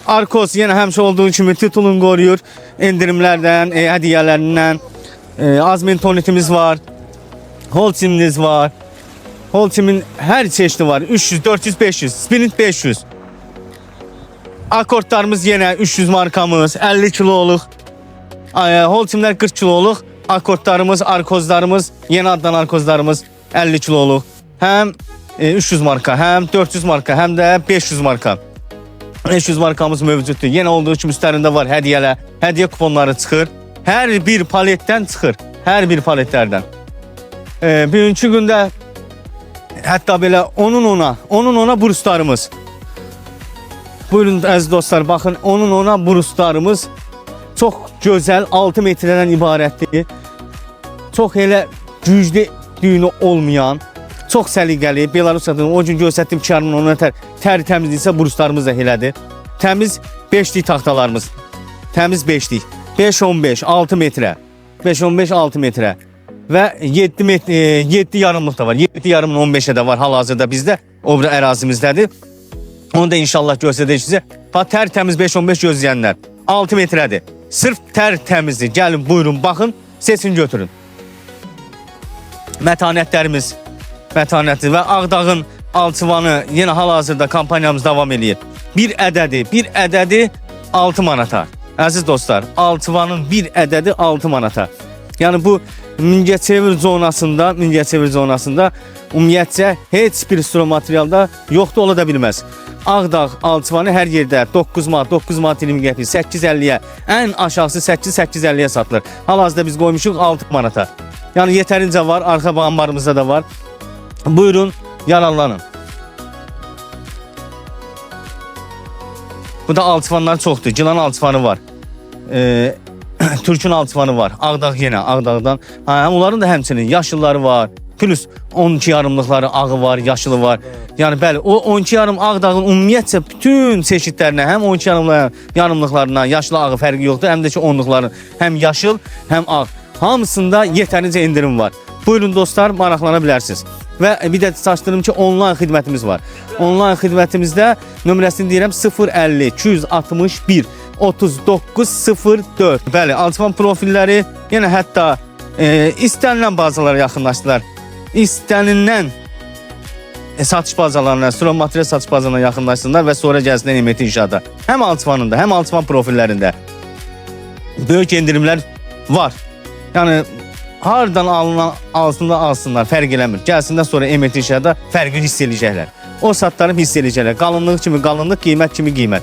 Arkoz yenə həmişə olduğu kimi titulunu qoruyur. Endirimlərdən, hədiyyələrindən. Azmin tonitimiz var. Holcimimiz var. Holcimin hər çeşidi var. 300, 400, 500, Sprint 500. Akortlarımız yenə 300 markamız, 50 kiloluq. Holcimlər 40 kiloluq. Akortlarımız, arkozlarımız, yeni adlanan arkozlarımız 50 kiloluq. Həm 300 marka, həm 400 marka, həm də 500 marka. 500 markamız mövcuddur. Yenə olduğu kimi üstlərində var hədiyyələr, hədiyyə kuponları çıxır. Hər bir paletdən çıxır. Hər bir paletlərdən. Bugünkü gündə hətta belə onun ona buruslarımız. Buyurun əziz dostlar, baxın, ona buruslarımız çox gözəl 6 metrdən ibarətdir. Çox elə güclü düyünü olmayan, çox səliqəli, Belarusiyada o gün göstərdiyim karımın ona təmizliysə buruslarımız da elədir. Təmiz 5'lik taxtalarımız. Təmiz 5'lik. 5-15, 6 metrə. 5-15, 6 metrə. Və 7 yarımlıq da var. 7 yarımın 15'e də var hal-hazırda bizdə. O bir ərazimizdədir. Onu da inşallah göstərəcək sizə. Tərtəmiz 5-15 gözləyənlər. 6 metrədir. Sırf tərtəmizdir. Gəlin, buyurun, baxın, seçin, götürün. Mətanətlərimiz mətanətli və Ağdağın alçıvanı yenə hal-hazırda kampaniyamız davam edir. Bir ədədi 6 manata. Əziz dostlar, alçıvanın bir ədədi 6 manata. Yəni bu Mingəçevir zonasında ümumiyyətcə heç bir sürü materialda yoxdur, ola da bilməz. Ağdağ alçıvanı hər yerdə 9 manat 20 qəpik, 8.50-yə, ən aşağısı 8-8.50-yə satılır. Hal-hazırda biz qoymuşuq 6 manata. Yəni yetərincə var, arxa ambarımızda da var. Buyurun, yararlanın. Bu da alçıvanlar çoxdur. Gilan alçıvanı var. Türkün alçıvanı var. Ağdağ yenə, Ağdağdan. Onların da həmçinin yaşılları var. Plus 12 yarımlıqları ağı var, yaşılı var. Yəni bəli, o 12 yarım Ağdağın ümumiyyətcə bütün çeşidlərinə, həm 12 yarımlıqlarına, yaşlı ağı fərqi yoxdur, həm də ki onluqların həm yaşıl, həm ağ. Hamısında yetərincə indirim var. Buyurun dostlar, maraqlana bilərsiniz. Və bir də çaşdırım ki, onlayn xidmətimiz var. Onlayn xidmətimizdə nömrəsini deyirəm 050 261 3904. Bəli, alçıvan profilləri yenə hətta istənilən bazalara yaxınlaşdılar. İstənilən satış bazalarına, sürə material satış bazalarına yaxınlaşsınlar və sonra gəlsinlər Nemət İnşaata. Həm alçıvanında, həm alçıvan profillərində böyük endirimlər var. Yəni hardan alsınlar, fərq eləmir. Gəlsinlər sonra Nemət İnşaata fərqi hiss eləyəcəklər. O satları hiss eləyəcəklər. Qalınlıq kimi qalınlıq, qiymət kimi qiymət.